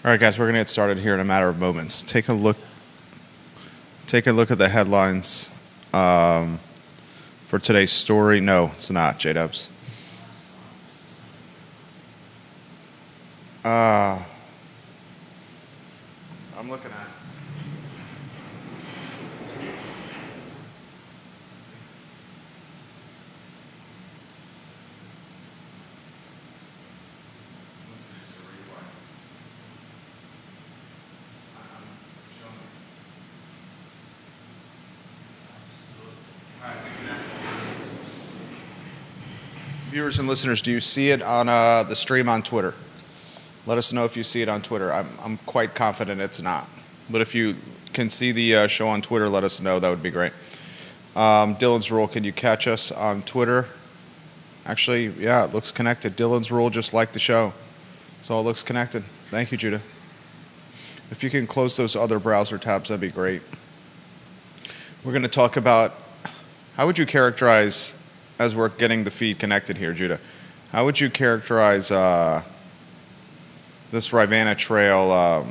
All right, guys, we're going to get started here in a matter of moments. Take a look at the headlines for today's story. No, it's not, J-Dubs. I'm looking at it. Viewers and listeners, do you see it on the stream on Twitter? Let us know if you see it on Twitter. I'm quite confident it's not. But if you can see the show on Twitter, let us know. That would be great. Dylan's Rule, can you catch us on Twitter? Actually, yeah, it looks connected. Dylan's Rule just like the show. So it looks connected. Thank you, Judah. If you can close those other browser tabs, that'd be great. We're going to talk about, how would you characterize, as we're getting the feed connected here, Judah, how would you characterize this Rivanna Trail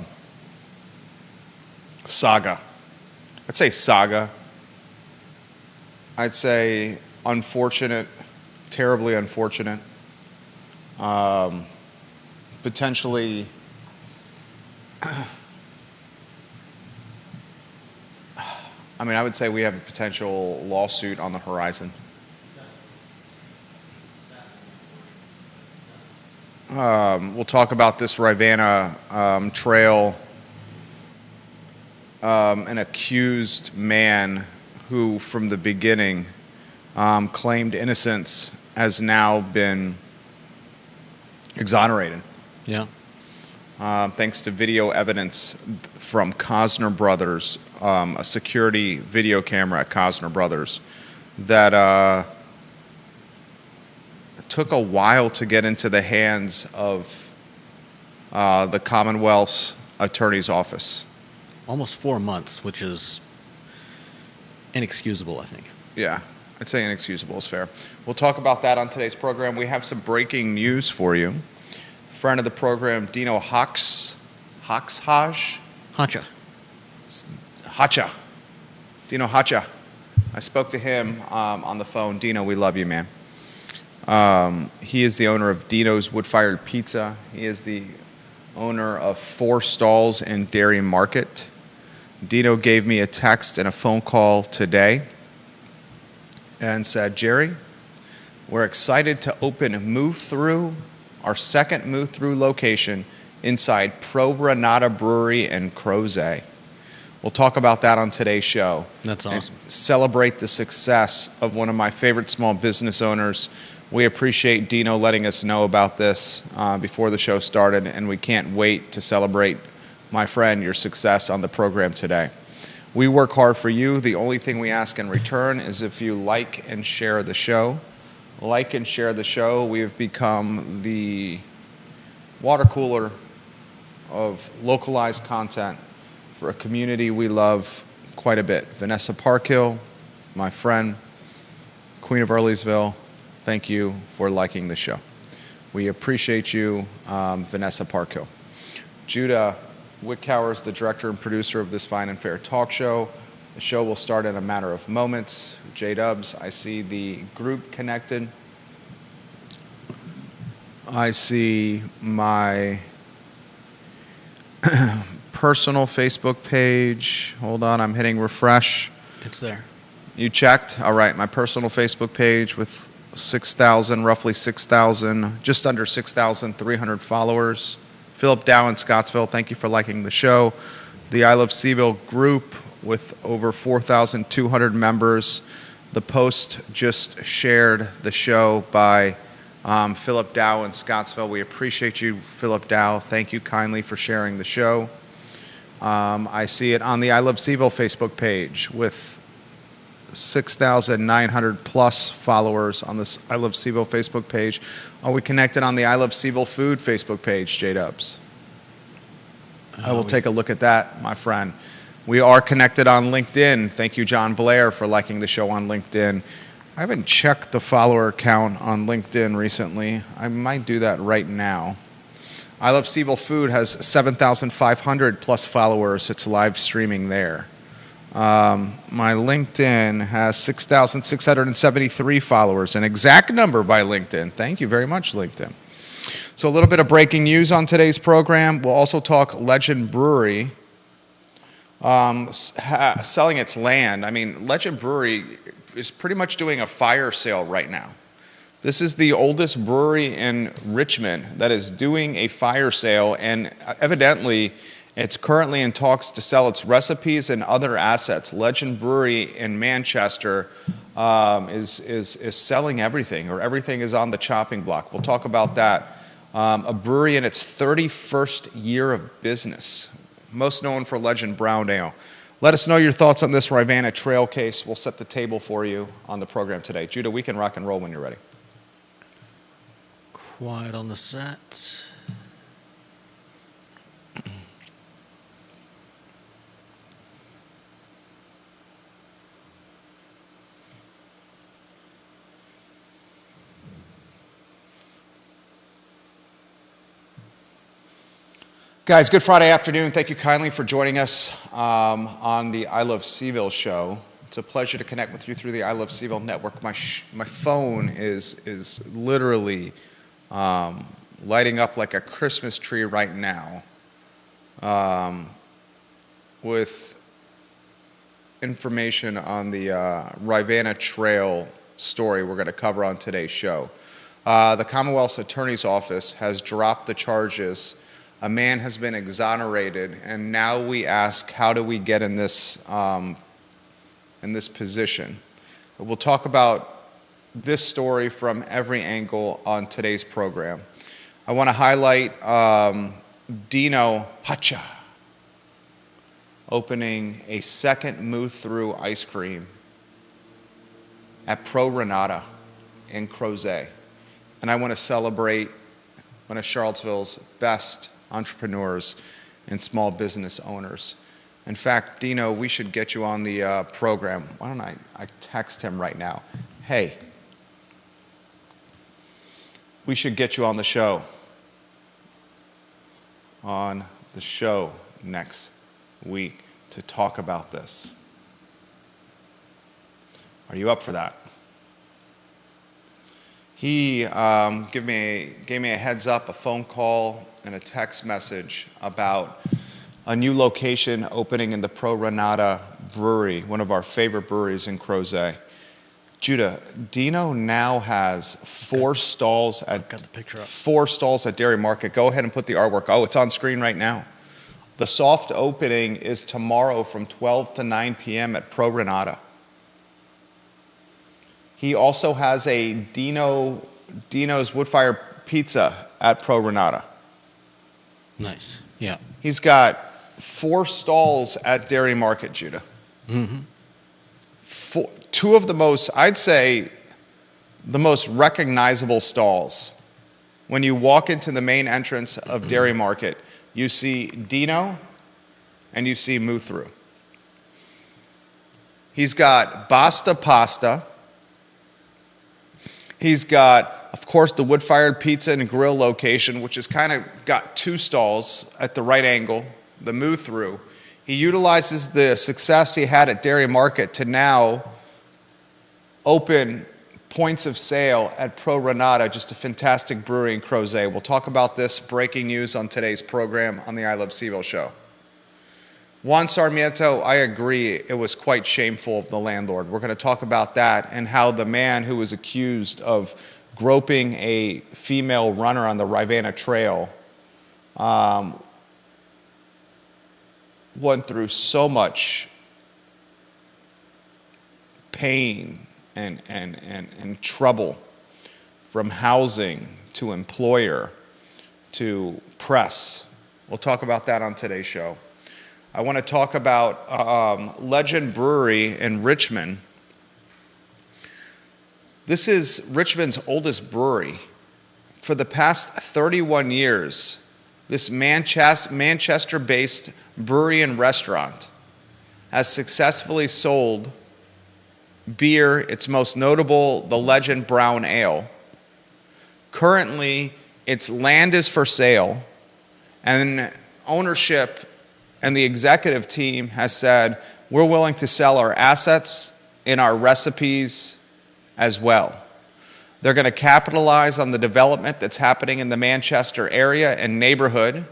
saga? I'd say saga. I'd say unfortunate, terribly unfortunate. Potentially, I would say we have a potential lawsuit on the horizon. We'll talk about this Rivanna Trail, an accused man who, from the beginning, claimed innocence, has now been exonerated. Yeah. Thanks to video evidence from Cosner Brothers, a security video camera at Cosner Brothers, that took a while to get into the hands of the Commonwealth's Attorney's Office. Almost 4 months, which is inexcusable, I think. Yeah, I'd say inexcusable is fair. We'll talk about that on today's program. We have some breaking news for you. Friend of the program, Dino Hacha. Dino Hacha. I spoke to him on the phone. Dino, we love you, man. He is the owner of Dino's Wood-Fired Pizza. He is the owner of 4 stalls in Dairy Market. Dino gave me a text and a phone call today and said, Jerry, we're excited to open Move Through, our second Move Through location inside Pro Renata Brewery in Crozet. We'll talk about that on today's show. That's awesome. And celebrate the success of one of my favorite small business owners. We appreciate Dino letting us know about this before the show started, and we can't wait to celebrate, my friend, your success on the program today. We work hard for you. The only thing we ask in return is if you like and share the show. Like and share the show. We have become the water cooler of localized content for a community we love quite a bit. Vanessa Parkhill, my friend, Queen of Earlysville, thank you for liking the show. We appreciate you, Vanessa Parkhill. Judah Wickhauer is the director and producer of this fine and fair talk show. The show will start in a matter of moments. J-Dubs, I see the group connected. I see my personal Facebook page. Hold on, I'm hitting refresh. It's there. You checked? All right, my personal Facebook page with 6,000, roughly 6,000, just under 6,300 followers. Philip Dow in Scottsville, thank you for liking the show. The I Love Seville group with over 4,200 members. The post just shared the show by Philip Dow in Scottsville. We appreciate you, Philip Dow. Thank you kindly for sharing the show. I see it on the I Love Seville Facebook page with 6,900 plus followers on this I Love Seville Facebook page. Are we connected on the I Love Seville Food Facebook page, J-Dubs? I will take a look at that, my friend. We are connected on LinkedIn. Thank you, John Blair, for liking the show on LinkedIn. I haven't checked the follower count on LinkedIn recently. I might do that right now. I Love Seville Food has 7,500 plus followers. It's live streaming there. My LinkedIn has 6,673 followers, an exact number by LinkedIn. Thank you very much, LinkedIn. So a little bit of breaking news on today's program. We'll also talk Legend Brewery selling its land. I mean, Legend Brewery is pretty much doing a fire sale right now. This is the oldest brewery in Richmond that is doing a fire sale, and evidently it's currently in talks to sell its recipes and other assets. Legend Brewery in Manchester is selling everything, or everything is on the chopping block. We'll talk about that. A brewery in its 31st year of business, most known for Legend Brown Ale. Let us know your thoughts on this Rivanna Trail case. We'll set the table for you on the program today. Judah, we can rock and roll when you're ready. Quiet on the set. Guys, good Friday afternoon. Thank you kindly for joining us on the I Love Seville show. It's a pleasure to connect with you through the I Love Seville network. My phone is literally lighting up like a Christmas tree right now with information on the Rivanna Trail story we're going to cover on today's show. The Commonwealth's Attorney's Office has dropped the charges. A man has been exonerated, and now we ask, how do we get in this position? We'll talk about this story from every angle on today's program. I want to highlight Dino Hacha opening a second move-through ice cream at Pro Renata in Crozet. And I want to celebrate one of Charlottesville's best entrepreneurs and small business owners. In fact, Dino, we should get you on the program. Why don't I text him right now? Hey, we should get you on the show. Next week to talk about this. Are you up for that? He gave me a heads up, a phone call, and a text message about a new location opening in the Pro Renata Brewery, one of our favorite breweries in Crozet. Judah, Dino now has four stalls at Dairy Market. Go ahead and put the artwork. Oh, it's on screen right now. The soft opening is tomorrow from 12 to 9 p.m. at Pro Renata. He also has a Dino's Woodfire Pizza at Pro Renata. Nice. Yeah. He's got 4 stalls at Dairy Market, Judah. Mm-hmm. Two of the most, I'd say, the most recognizable stalls. When you walk into the main entrance of Dairy Market, you see Dino and you see Move Through. He's got Basta Pasta. He's got, of course, the wood-fired pizza and grill location, which has kind of got 2 stalls at the right angle, the Move Through. He utilizes the success he had at Dairy Market to now open points of sale at Pro Renata, just a fantastic brewery in Crozet. We'll talk about this breaking news on today's program on the I Love Seville show. Juan Sarmiento, I agree, it was quite shameful of the landlord. We're going to talk about that and how the man who was accused of groping a female runner on the Rivanna Trail went through so much pain and trouble, from housing to employer to press. We'll talk about that on today's show. I want to talk about Legend Brewery in Richmond. This is Richmond's oldest brewery. For the past 31 years, this Manchester-based brewery and restaurant has successfully sold beer, its most notable, the Legend Brown Ale. Currently, its land is for sale. And ownership and the executive team has said, we're willing to sell our assets and our recipes as well. They're going to capitalize on the development that's happening in the Manchester area and neighborhood.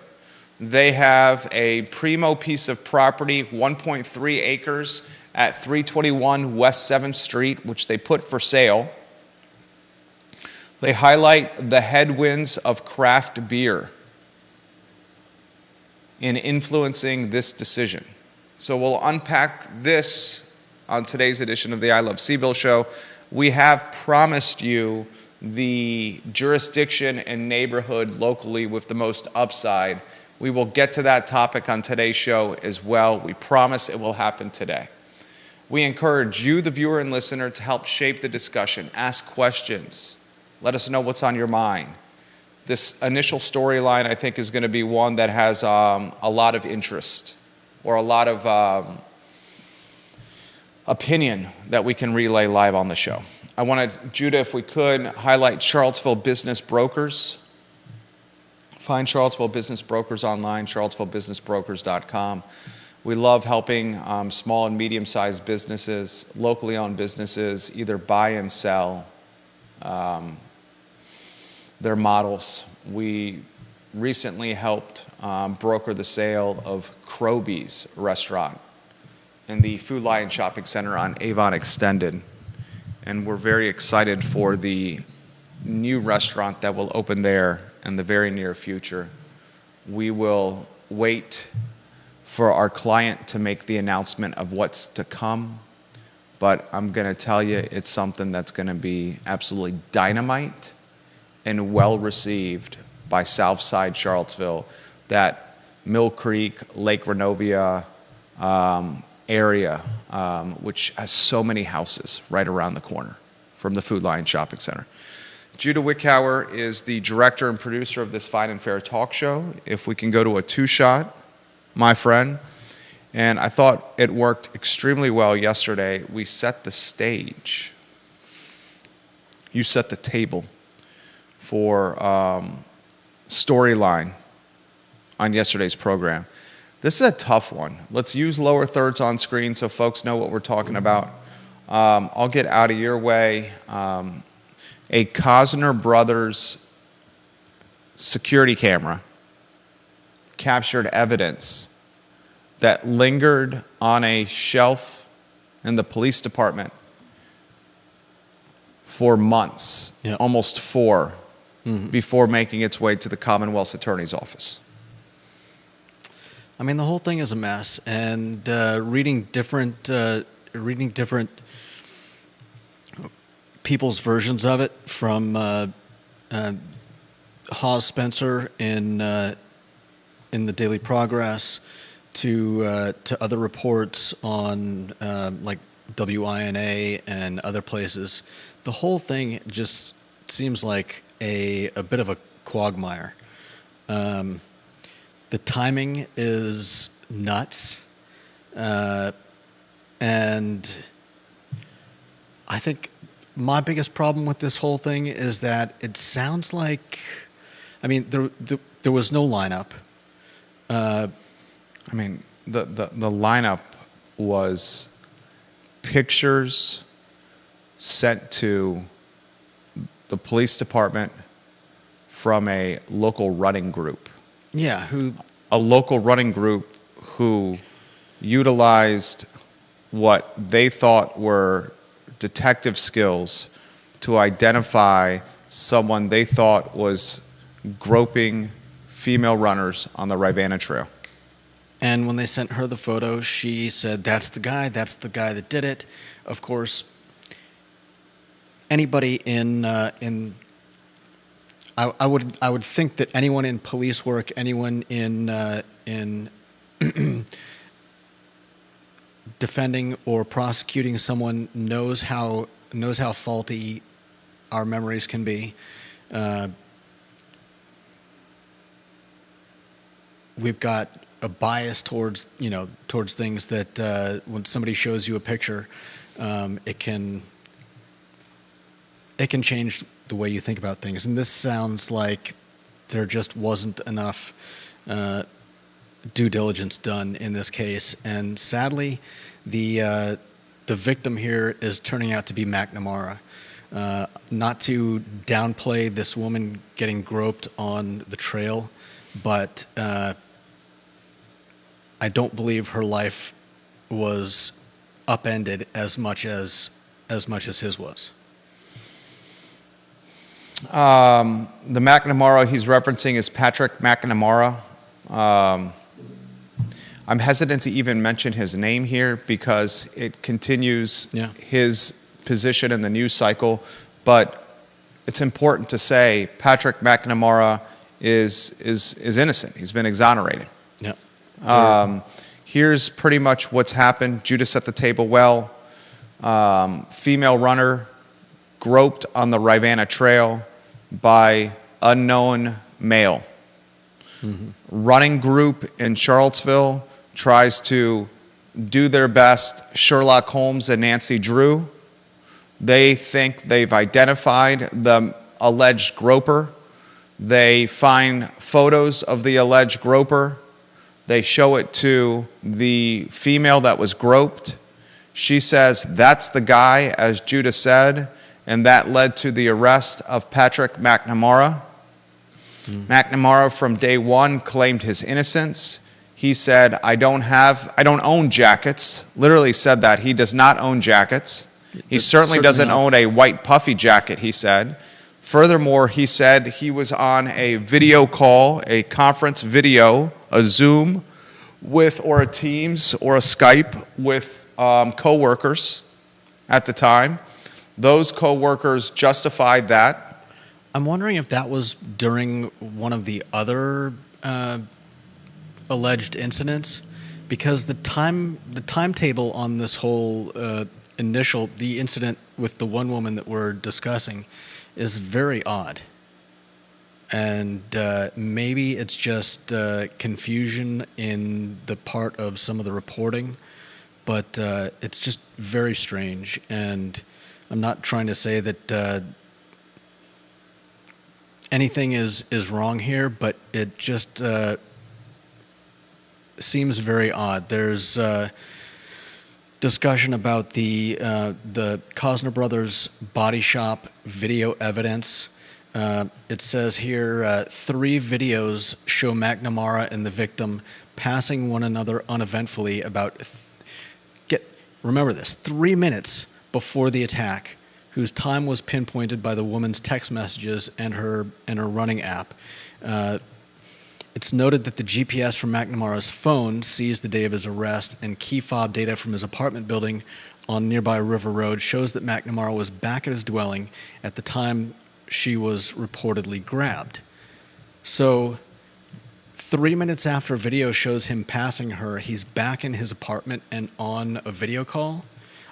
They have a primo piece of property, 1.3 acres at 321 West 7th Street, which they put for sale. They highlight the headwinds of craft beer in influencing this decision. So we'll unpack this on today's edition of the I Love CVille show. We have promised you the jurisdiction and neighborhood locally with the most upside. We will get to that topic on today's show as well. We promise it will happen today. We encourage you, the viewer and listener, to help shape the discussion. Ask questions. Let us know what's on your mind. This initial storyline, I think, is going to be one that has a lot of interest or a lot of opinion that we can relay live on the show. I wanted, Judah, if we could, highlight Charlottesville Business Brokers. Find Charlottesville Business Brokers online, charlottesvillebusinessbrokers.com. We love helping small and medium-sized businesses, locally owned businesses, either buy and sell their models. We recently helped broker the sale of Croby's restaurant in the Food Lion Shopping Center on Avon Extended. And we're very excited for the new restaurant that will open there in the very near future. We will wait for our client to make the announcement of what's to come, but I'm going to tell you it's something that's going to be absolutely dynamite and well received by Southside Charlottesville, that Mill Creek, Lake Renovia area, which has so many houses right around the corner from the Food Lion Shopping Center. Judah Wickhauer is the director and producer of this Fine and Fair talk show. If we can go to a two-shot, my friend. And I thought it worked extremely well yesterday. We set the stage. You set the table for storyline on yesterday's program. This is a tough one. Let's use lower thirds on screen so folks know what we're talking about. I'll get out of your way. A Cosner Brothers security camera captured evidence that lingered on a shelf in the police department for months, Yep. almost 4, before making its way to the Commonwealth's Attorney's Office. I mean, the whole thing is a mess, and reading different people's versions of it, from Hawes Spencer in the Daily Progress to other reports on like WINA and other places. The whole thing just seems like a bit of a quagmire. The timing is nuts, and I think my biggest problem with this whole thing is that it sounds like, I mean, there was no lineup. I mean, the lineup was pictures sent to the police department from a local running group. Yeah, A local running group who utilized what they thought were detective skills to identify someone they thought was groping female runners on the Rivanna Trail. and when they sent her the photo, she said, that's the guy that did it. Of course, anybody I would think that anyone in police work, anyone in defending or prosecuting someone knows how faulty our memories can be. We've got a bias towards things that when somebody shows you a picture, it can change the way you think about things. And this sounds like there just wasn't enough due diligence done in this case, and sadly, the victim here is turning out to be McNamara. Not to downplay this woman getting groped on the trail, but I don't believe her life was upended as much as his was. The McNamara he's referencing is Patrick McNamara. I'm hesitant to even mention his name here because it continues his position in the news cycle, but it's important to say Patrick McNamara is innocent. He's been exonerated. Yeah. Here's pretty much what's happened. Judah set the table well. Female runner groped on the Rivanna Trail by unknown male. Mm-hmm. Running group in Charlottesville tries to do their best. Sherlock Holmes and Nancy Drew. They think they've identified the alleged groper. They find photos of the alleged groper. They show it to the female that was groped. She says, that's the guy, as Judah said, and that led to the arrest of Patrick McNamara. McNamara from day one claimed his innocence. He said, I don't own jackets. Literally said that. He does not own jackets. He certainly doesn't own a white puffy jacket, he said. Furthermore, he said he was on a video call, a conference video, a Zoom with, or a Teams or a Skype with co-workers at the time. Those co-workers justified that. I'm wondering if that was during one of the other alleged incidents, because the timetable on this whole the incident with the one woman that we're discussing is very odd. And maybe it's just confusion in the part of some of the reporting, but it's just very strange. And I'm not trying to say that anything is wrong here, but it just seems very odd. There's discussion about the Cosner Brothers body shop video evidence. It says here 3 videos show McNamara and the victim passing one another uneventfully about remember this, 3 minutes before the attack, whose time was pinpointed by the woman's text messages and her running app. It's noted that the GPS from McNamara's phone seized the day of his arrest, and key fob data from his apartment building on nearby River Road shows that McNamara was back at his dwelling at the time she was reportedly grabbed. So 3 minutes after a video shows him passing her, he's back in his apartment and on a video call.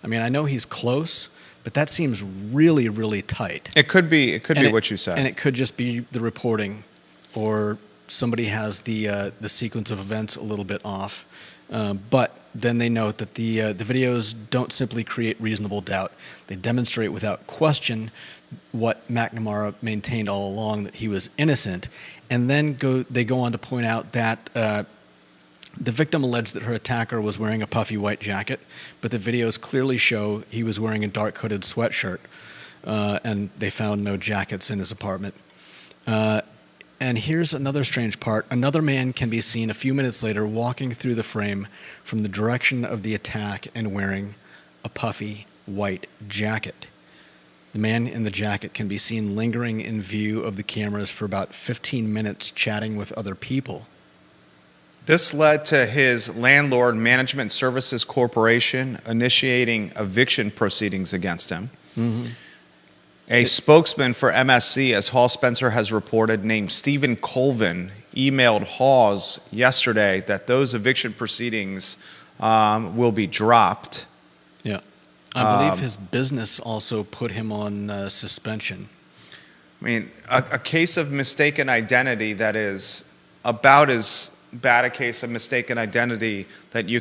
I mean, I know he's close, but that seems really, really tight. It could be what you said. And it could just be the reporting, or somebody has the sequence of events a little bit off. But then they note that the videos don't simply create reasonable doubt. They demonstrate without question what McNamara maintained all along, that he was innocent. And then they go on to point out that the victim alleged that her attacker was wearing a puffy white jacket, but the videos clearly show he was wearing a dark hooded sweatshirt, and they found no jackets in his apartment. And here's another strange part. Another man can be seen a few minutes later walking through the frame from the direction of the attack and wearing a puffy white jacket. The man in the jacket can be seen lingering in view of the cameras for about 15 minutes chatting with other people. This led to his landlord, Management Services Corporation, initiating eviction proceedings against him. Mm-hmm. A spokesman for MSC, as Hall Spencer has reported, named Stephen Colvin, emailed Hawes yesterday that those eviction proceedings will be dropped. Yeah. I believe his business also put him on suspension. I mean, a case of mistaken identity that is about as bad a case of mistaken identity that you